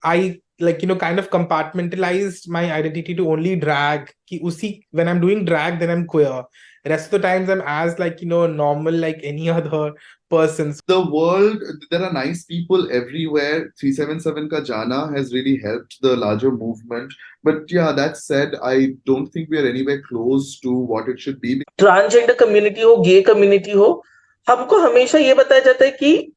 I like, kind of compartmentalized my identity to only drag. Ki usi, when I'm doing drag, then I'm queer. Rest of the times I'm as like, normal like any other person. The world, there are nice people everywhere. 377 ka jana has really helped the larger movement. But yeah, that said, I don't think we are anywhere close to what it should be. Transgender community हो, गे community हो, हमको हमेशा ये बताया जाता है कि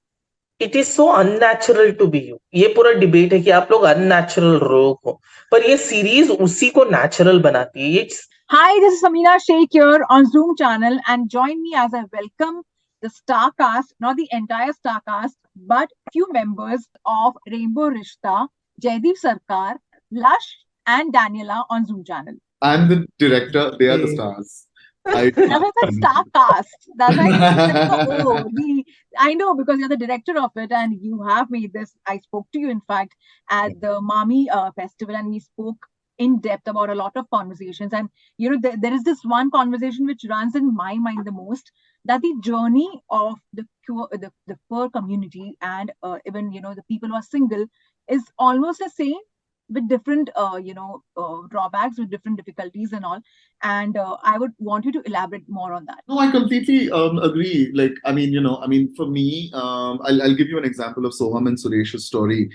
it is so unnatural to be you. ये पूरा डिबेट है कि आप लोग अननेचुरल लोग हो, पर ये सीरीज उसी को नेचुरल बनाती है. ये Hi, this is Samina Sheikh here on Zoom channel, and join me as I welcome the star cast, not the entire star cast, but few members of Rainbow Rishta, Jaydeep Sarkar, Lush, and Daniella on Zoom channel. I'm the director, they are the stars. I said star cast. That's why I know because you're the director of it and you have made this. I spoke to you, in fact, at the Mami festival, and we spoke in depth about a lot of conversations. And there is this one conversation which runs in my mind the most, that the journey of the queer community and even the people who are single is almost the same, with different drawbacks, with different difficulties and all. And I would want you to elaborate more on that. No, I completely agree. Like, for me, I'll give you an example of Soham and Suresh's story.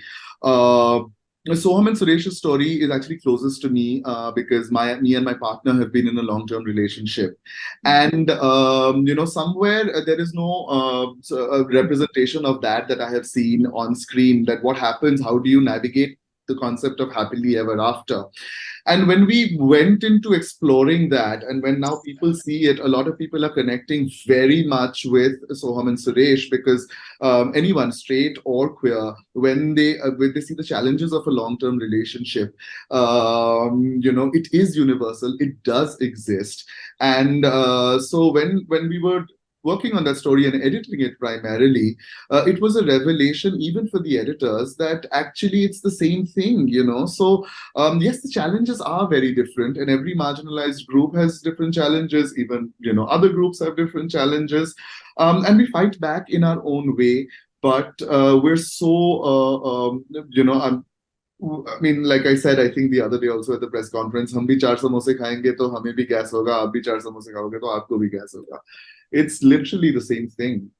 Soham and Suresh's story is actually closest to me because me and my partner have been in a long-term relationship, and somewhere there is no representation of that I have seen on screen. That what happens? How do you navigate the concept of happily ever after? And when we went into exploring that, and when now people see it, a lot of people are connecting very much with Soham and Suresh, because anyone, straight or queer, when they see the challenges of a long-term relationship, it is universal. It does exist, and so when we were working on that story and editing it primarily, it was a revelation even for the editors that actually it's the same thing, So yes, the challenges are very different, and every marginalized group has different challenges. Even other groups have different challenges, and we fight back in our own way. But we're so I mean, like I said, I think the other day also at the press conference, हम भी 4 समोसे खाएंगे तो हमें भी gas होगा, आप भी 4 समोसे खाओगे तो आपको भी गैस होगा. It's literally the same thing.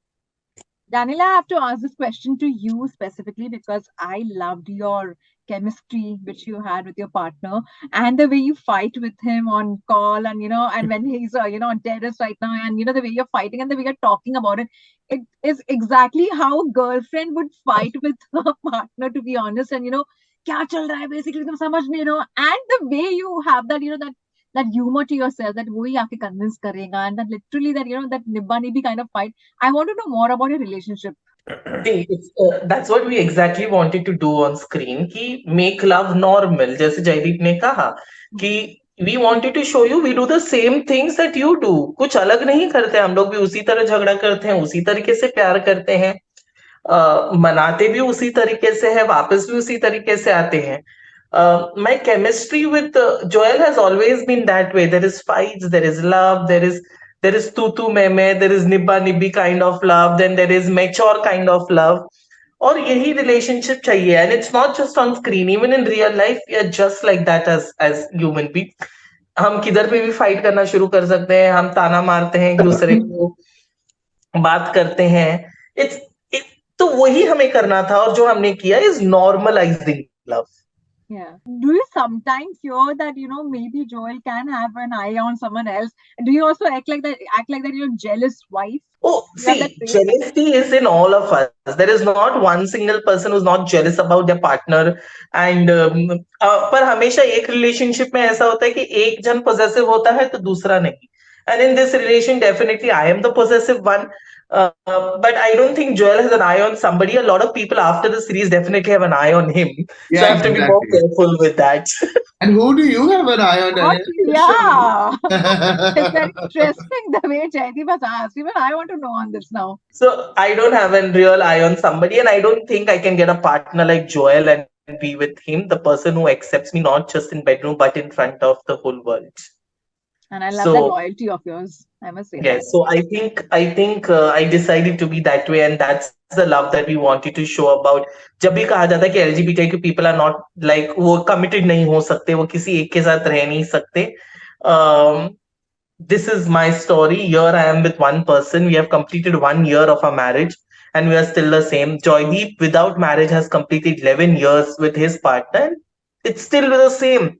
Daniela, I have to ask this question to you specifically because I loved your chemistry which you had with your partner, and the way you fight with him on call, and and when he's on terrace right now, and the way you're fighting and the way you're talking about it, it is exactly how a girlfriend would fight with her partner, to be honest. And क्या चल रहा है basically तुम समझ नहीं रहे हो, and the way you have that that humor to yourself, that वही आके convince करेगा, and that literally that that nibba nibbi kind of fight. I want to know more about your relationship. See, that's what we exactly wanted to do on screen, कि make love normal. जैसे जयदीप ने कहा कि we wanted to show you we do the same things that you do. कुछ अलग नहीं करते, हम लोग भी उसी तरह झगड़ा करते हैं, उसी तरीके से प्यार करते हैं, मनाते भी उसी तरीके से है, वापस भी उसी तरीके से आते हैं. My chemistry with Joel has always been that way. There is fights, there is love, there is tu tu me me, there is nibba nibbi kind of love, then there is mature kind of love. और यही relationship चाहिए, and it's not just on screen, even in real life we are just like that as human beings. हम किधर पे भी fight करना शुरू कर सकते हैं, हम ताना मारते हैं एक दूसरे को, बात करते हैं. It's तो वही हमें करना था, और जो हमने किया is normalizing love. Yeah. Do you sometimes hear that maybe Joel can have an eye on someone else? Do you also act like that? You're jealous wife? Oh, see, jealousy is in all of us. There is not one single person who's not jealous about their partner. And पर हमेशा एक relationship में ऐसा होता है कि एक जन possessive होता है तो दूसरा नहीं. And in this relation, definitely I am the possessive one. But I don't think Joel has an eye on somebody. A lot of people after the series definitely have an eye on him. Yeah, so I have to be more careful with that. And who do you have an eye on? Yeah. It's very interesting the way Jaydeep has asked. Even I want to know on this now. So I don't have a real eye on somebody, and I don't think I can get a partner like Joel and be with him, the person who accepts me not just in bedroom but in front of the whole world. And I love that So loyalty of yours. I must say that. yes, so I think I decided to be that way, and that's the love that we wanted to show about. जब भी कहा जाता है कि LGBTQ people are not like वो committed नहीं हो सकते, वो किसी एक के साथ रह नहीं सकते. Um, this is my story. Here I am with one person. We have completed 1 year of our marriage, and we are still the same. Joydeep, without marriage, has completed 11 years with his partner. And it's still the same.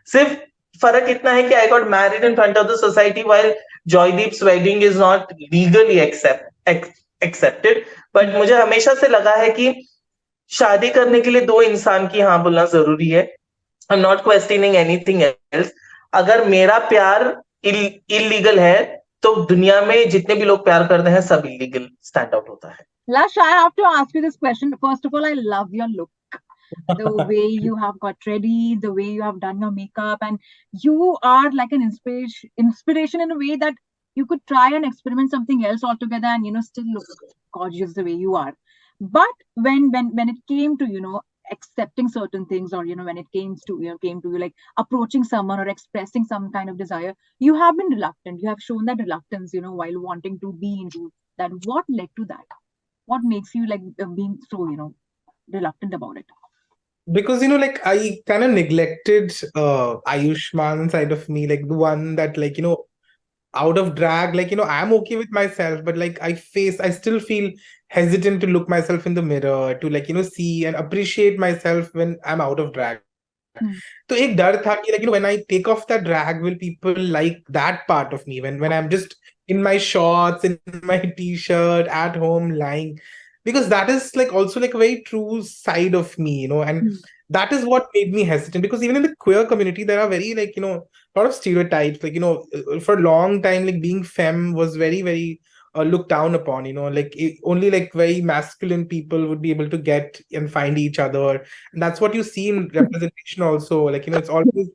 सिर्फ फर्क इतना है कि I got married in front of the society while Joydeep's wedding is not legally accepted. But मुझे हमेशा से लगा है कि शादी करने के लिए दो इंसान की हाँ बोलना जरूरी है. I'm not questioning anything else. अगर मेरा प्यार इलीगल है तो दुनिया में जितने भी लोग प्यार करते हैं सब इलीगल स्टैंड आउट होता है. Lash, I have to ask you this question. First of all, I love your look. The way you have got ready, the way you have done your makeup, and you are like an inspiration in a way that you could try and experiment something else altogether and still look gorgeous the way you are. But when it came to accepting certain things, or when it came to you like approaching someone or expressing some kind of desire, you have been reluctant. You have shown that reluctance while wanting to be into that. What led to that? What makes you like being so reluctant about it? Because like I kind of neglected Ayushmann side of me, like the one that like out of drag, like I'm okay with myself, but like I still feel hesitant to look myself in the mirror, to like see and appreciate myself when I'm out of drag. तो एक डर था कि like when I take off that drag, will people like that part of me when I'm just in my shorts, in my t-shirt, at home lying, because that is like also like a very true side of me, and that is what made me hesitant. Because even in the queer community there are very like a lot of stereotypes, like for a long time like being femme was very very looked down upon, like only like very masculine people would be able to get and find each other. And that's what you see in representation also, like it's always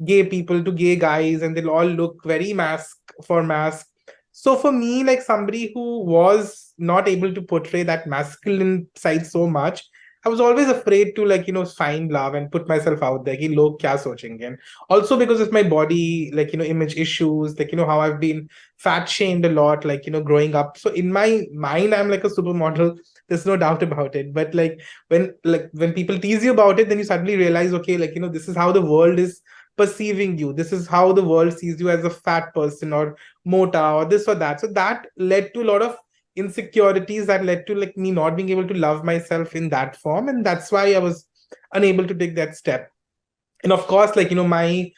gay people to gay guys, and they'll all look very mask for mask. So for me, like somebody who was not able to portray that masculine side so much, I was always afraid to like find love and put myself out there. Ki log kya sochenge? And also because of my body, like image issues, like how I've been fat shamed a lot, like growing up. So in my mind, I'm like a supermodel. There's no doubt about it. But when people tease you about it, then you suddenly realize, okay, like this is how the world is perceiving you. This is how the world sees you, as a fat person or mota or this or that. So that led to a lot of insecurities, that led to like me not being able to love myself in that form. And that's why I was unable to take that step. And of course, like my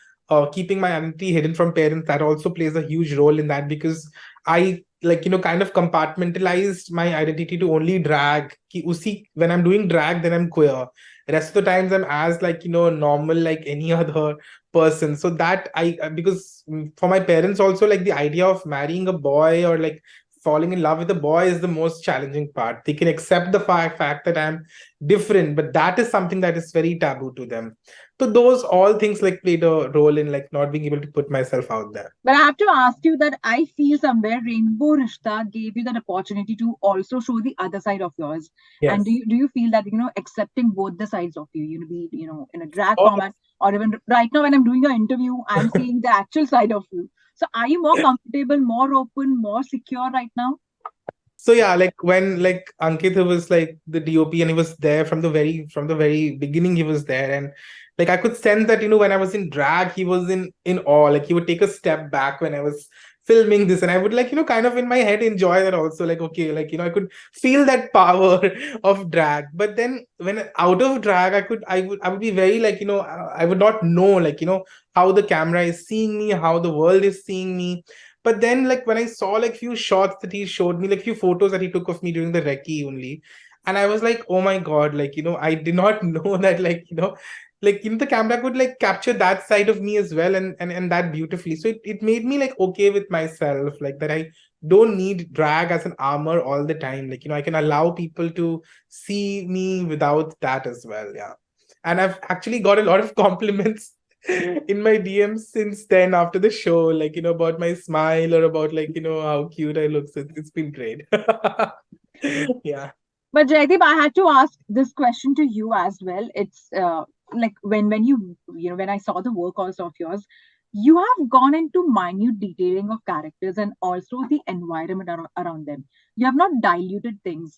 keeping my identity hidden from parents, that also plays a huge role in that, because I like kind of compartmentalized my identity to only drag. Ki usi, when I'm doing drag, then I'm queer. Rest of the times I'm as like normal like any other person. So that because for my parents also, like the idea of marrying a boy or like falling in love with a boy is the most challenging part. They can accept the fact that I'm different, but that is something that is very taboo to them. So those all things like played a role in like not being able to put myself out there. But I have to ask you that I feel somewhere Rainbow Rishta gave you that opportunity to also show the other side of yours. Yes. And do you feel that accepting both the sides of you, be in a drag Oh. format, or even right now when I'm doing an interview, I'm seeing the actual side of you. So are you more comfortable, more open, more secure right now? So yeah, like when like Ankit, who was like the DOP, and he was there from the very beginning, he was there. And like I could sense that when I was in drag, he was in awe. Like he would take a step back when I was filming this, and I would like kind of in my head enjoy that also. Like okay, like I could feel that power of drag. But then when out of drag, I would be very like I would not know like how the camera is seeing me, how the world is seeing me. But then, like when I saw like few shots that he showed me, like few photos that he took of me during the recce only, and I was like, oh my god, like I did not know that like the camera could like capture that side of me as well, and that beautifully. So it made me like okay with myself, like that I don't need drag as an armor all the time. Like I can allow people to see me without that as well. Yeah, and I've actually got a lot of compliments in my DMs since then after the show, like about my smile or about like how cute I look. So it's been great. Yeah. But Jaydeep, I had to ask this question to you as well. It's like when you when I saw the work also of yours, you have gone into minute detailing of characters and also the environment around them. You have not diluted things,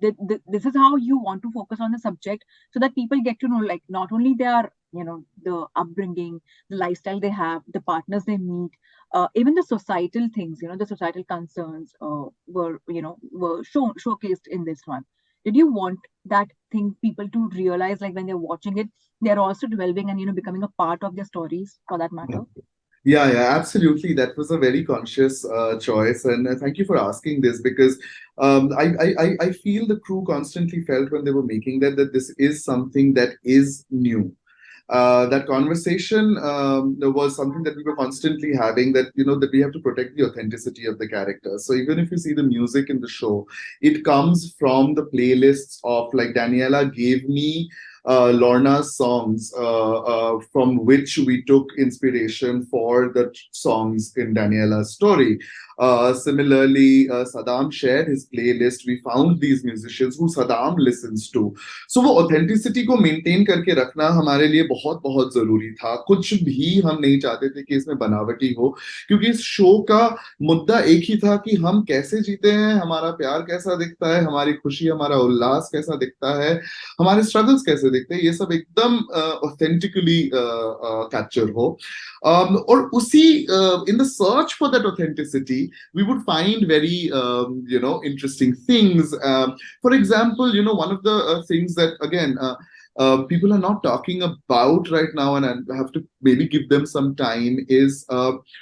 this is how you want to focus on the subject, so that people get to know, like, not only their, the upbringing, the lifestyle they have, the partners they meet, even the societal things, the societal concerns were showcased in this one. Did you want that thing people to realize, like, when they're watching it, they're also developing and becoming a part of their stories, for that matter? Yeah, absolutely. That was a very conscious choice, and thank you for asking this because I feel the crew constantly felt when they were making that this is something that is new. That conversation was something that we were constantly having, that that we have to protect the authenticity of the characters. So even if you see the music in the show, it comes from the playlists of, like, Daniela gave me Lorna's songs, from which we took inspiration for the songs in Daniela's story. Similarly, Saddam shared his playlist. We found these musicians who Saddam listens to. So वो authenticity को maintain करके रखना हमारे लिए बहुत बहुत जरूरी था. कुछ भी हम नहीं चाहते थे कि इसमें बनावटी हो, क्योंकि इस शो का मुद्दा एक ही था कि हम कैसे जीते हैं, हमारा प्यार कैसा दिखता है, हमारी खुशी, हमारा उल्लास कैसा दिखता है, हमारे स्ट्रगल्स कैसे दिखते हैं, ये सब एकदम ऑथेंटिकली कैप्चर हो. और उसी in the search for that authenticity, we would find very interesting things. For example, one of the things that, again, people are not talking about right now, and I have to maybe give them some time, is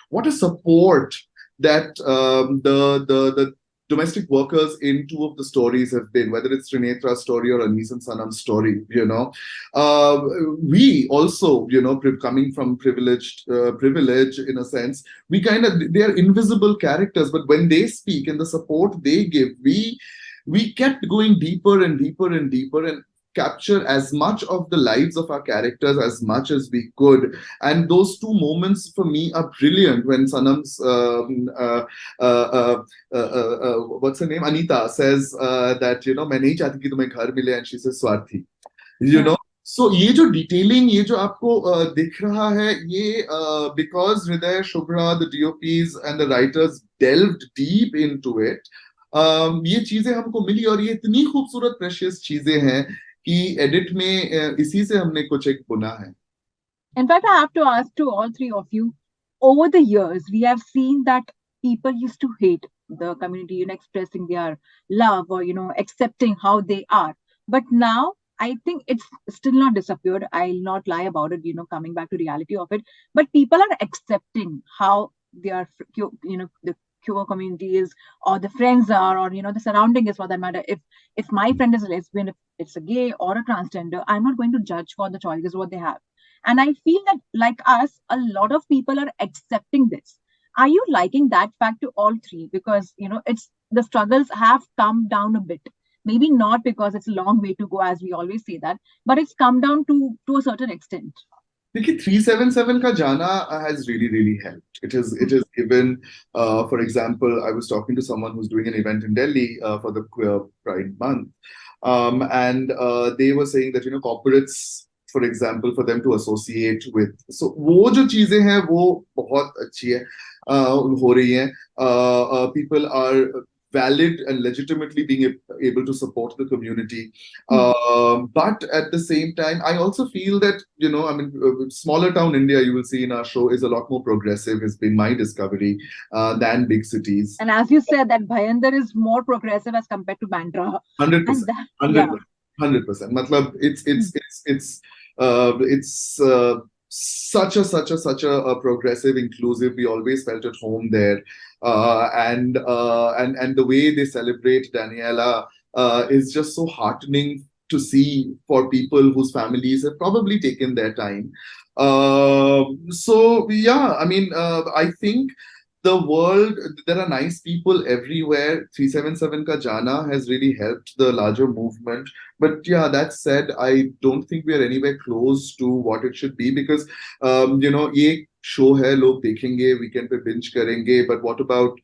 what a support that the domestic workers in two of the stories have been, whether it's Trinetra's story or Anis and Sanam's story. We also, coming from privilege in a sense, we they are invisible characters, but when they speak and the support they give, we kept going deeper and deeper and deeper, and capture as much of the lives of our characters as much as we could. And those two moments for me are brilliant, when Sanam's what's her name, Anita, says that मैं नहीं चाहती कि तुम्हें घर मिले, and she says स्वार्थी. So ये जो डिटेलिंग, ये जो आपको दिख रहा है, ये because Hriday, Shubhra, the DOPs and the writers delved deep into it, ये चीजें हमको मिली, और ये इतनी खूबसूरत प्रेशियस चीजें हैं कि एडिट में इसी से हमने कुछ एक बुना है. In fact, I have to ask to all three of you, over the years, we have seen that people used to hate the community, expressing their love or, accepting how they are. But now, I think it's still not disappeared. I'll not lie about it, coming back to reality of it. But people are accepting how they are, the queer community is, or the friends are, or, the surrounding is, for that matter. If my friend is a lesbian, if it's a gay or a transgender, I'm not going to judge for the choices what they have. And I feel that, like us, a lot of people are accepting this. Are you liking that fact to all three? Because, it's the struggles have come down a bit. Maybe not because it's a long way to go, as we always say that, but it's come down to a certain extent. देखिए 377 का जाना has really helped. It has given, for example, I was talking to someone who's doing an event in Delhi for the Queer Pride Month, and they were saying that corporates, for example, for them to associate with, so वो जो चीजें हैं वो बहुत अच्छी है, हो रही हैं. People are valid and legitimately being able to support the community. But at the same time, I also feel that, smaller town India, you will see in our show, is a lot more progressive, has been my discovery, than big cities. And as you said, that Bhayandar is more progressive as compared to Bandra. 100%. 100%. Matlab, it's such a progressive, inclusive. We always felt at home there, and the way they celebrate Daniella is just so heartening to see for people whose families have probably taken their time. So yeah, I think the world, there are nice people everywhere. 377 ka jana has really helped the larger movement. But yeah, that said, I don't think we are anywhere close to what it should be, because, ye show है, लोग देखेंगे, weekend पे binge करेंगे, but what about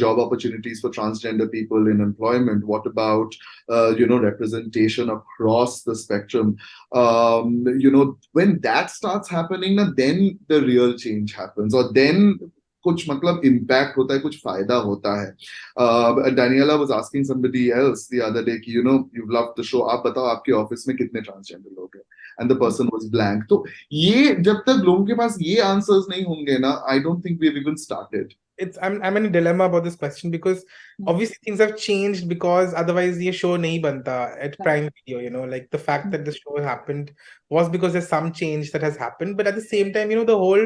job opportunities for transgender people in employment? What about representation across the spectrum? When that starts happening, then the real change happens, or then कुछ मतलब impact होता है, कुछ फायदा होता है. Daniella was asking somebody else the other day कि you've loved the show, आप बताओ आपके ऑफिस में कितने ट्रांसजेंडर लोग हैं, and the person was blank. तो ये जब तक लोगों के पास ये आंसर्स नहीं होंगे ना, I don't think we've even started. I'm in a dilemma about this question because obviously things have changed, because otherwise ये show नहीं बनता at Prime Video, like the fact that the show happened was because there's some change that has happened, but at the same time, the whole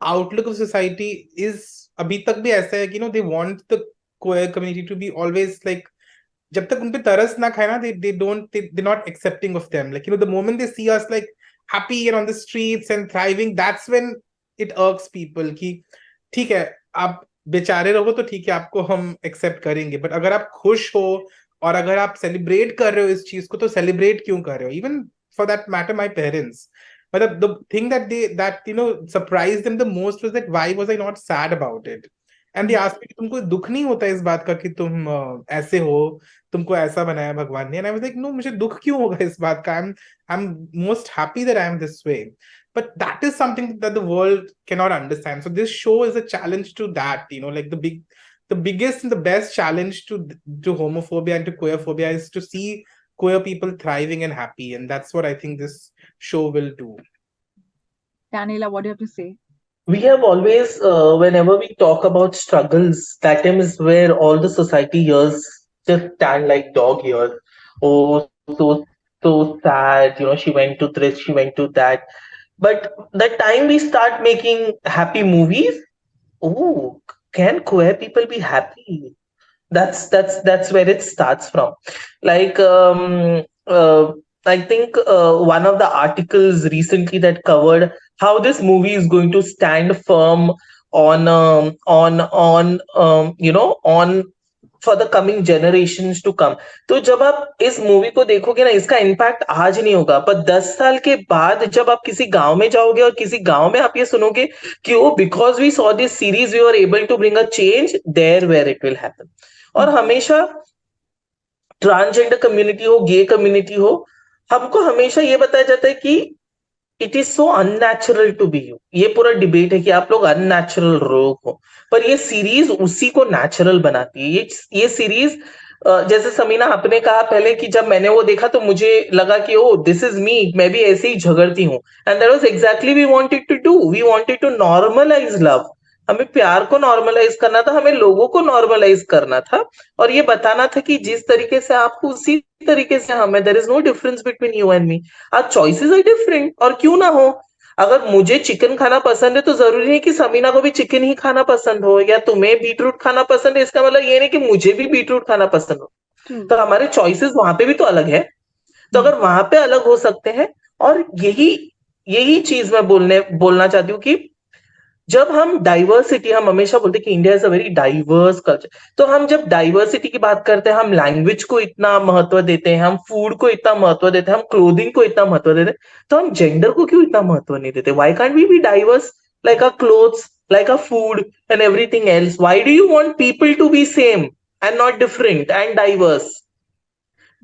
outlook of society is अभी तक भी ऐसा है कि they want the queer community to be always like, जब तक उन पे तरस ना खाए ना, they're not accepting of them. Like, the moment they see us like happy and on the streets and thriving, that's when it irks people कि ठीक है, आप बेचारे रहो तो ठीक है, आपको हम एक्सेप्ट करेंगे, बट अगर आप खुश हो और अगर आप सेलिब्रेट कर रहे हो इस चीज को, तो सेलिब्रेट क्यों कर रहे हो? Even for that matter my parents, मतलब the thing that surprised them the most was that why was I not sad about it, and they asked me, तुमको दुख नहीं होता इस बात का कि तुम ऐसे हो, तुमको ऐसा बनाया भगवान ने? And I was like, no, मुझे दुख क्यों होगा इस बात का? I am most happy that I am this way. But that is something that the world cannot understand. So this show is a challenge to that, like the biggest and the best challenge to homophobia and to queerphobia is to see queer people thriving and happy, and that's what I think this show will do. Daniela, what do you have to say? We have always, whenever we talk about struggles, that is where all the society hears just stand like dog ears. Oh, so sad. She went to this, she went to that. But the time we start making happy movies, oh, can queer people be happy? That's where it starts from. Like I think one of the articles recently that covered how this movie is going to stand firm on for the coming generations to come. तो जब आप इस movie को देखोगे ना, इसका impact आज नहीं होगा, पर 10 साल के बाद जब आप किसी गांव में जाओगे और किसी गांव में आप ये सुनोगे कि oh because we saw this series we are able to bring a change, there where it will happen. और हमेशा ट्रांसजेंडर कम्युनिटी हो, गे कम्युनिटी हो, हमको हमेशा ये बताया जाता है कि it is so unnatural to be you. ये पूरा डिबेट है कि आप लोग अननेचुरल लोग हो, पर ये सीरीज उसी को नेचुरल बनाती है. ये सीरीज जैसे समीना आपने कहा पहले कि जब मैंने वो देखा तो मुझे लगा कि ओ दिस इज मी, मैं भी ऐसे ही झगड़ती हूँ. And that was exactly we wanted to do. We wanted to normalise love. हमें प्यार को नॉर्मलाइज करना था, हमें लोगों को नॉर्मलाइज करना था, और ये बताना था कि जिस तरीके से आप उसी तरीके से हमें, there is no difference between you and me. आज चॉइसेस आर डिफरेंट, और क्यों ना हो. अगर मुझे चिकन खाना पसंद है तो जरूरी नहीं कि समीना को भी चिकन ही खाना पसंद हो, या तुम्हें बीटरूट खाना पसंद है इसका मतलब ये नहीं कि मुझे भी बीटरूट खाना पसंद हो. तो हमारे चॉइसेस वहां पे भी तो अलग है. तो अगर वहां पे अलग हो सकते हैं, और यही चीज मैं बोलना चाहती हूँ कि जब हम डाइवर्सिटी, हम हमेशा बोलते हैं कि India is a very diverse culture, तो हम जब डाइवर्सिटी की बात करते हैं, हम लैंग्वेज को इतना महत्व देते हैं, हम फूड को इतना महत्व देते हैं, हम क्लोथिंग को इतना महत्व देते हैं, तो हम जेंडर को क्यों इतना महत्व नहीं देते? Why can't we be diverse like a clothes, like a food and everything else? Why do you want people to be same and not different and diverse?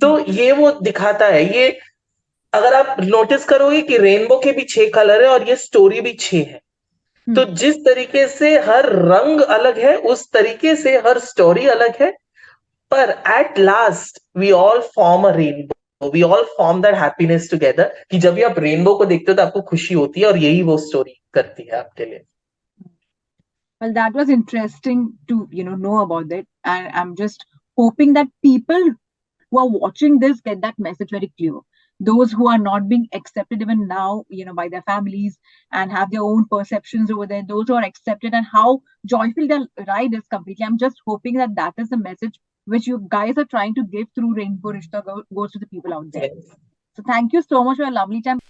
तो ये वो दिखाता है. ये अगर आप नोटिस करोगे कि रेनबो के भी 6 कलर है और ये स्टोरी भी 6 है. तो जिस तरीके से हर रंग अलग है, उस तरीके से हर स्टोरी अलग है, पर at last we all form a rainbow. We all form that happiness together, कि जब भी आप रेनबो को देखते हो तो आपको खुशी होती है, और यही वो स्टोरी करती है आपके लिए. Well, that was interesting to know about that, and I'm just hoping that people who are watching this get that message very clear. Those who are not being accepted even now, by their families and have their own perceptions over there, those who are accepted and how joyful their ride is completely. I'm just hoping that that is the message which you guys are trying to give through Rainbow Rishta goes to the people out there. Yes. So thank you so much for a lovely time.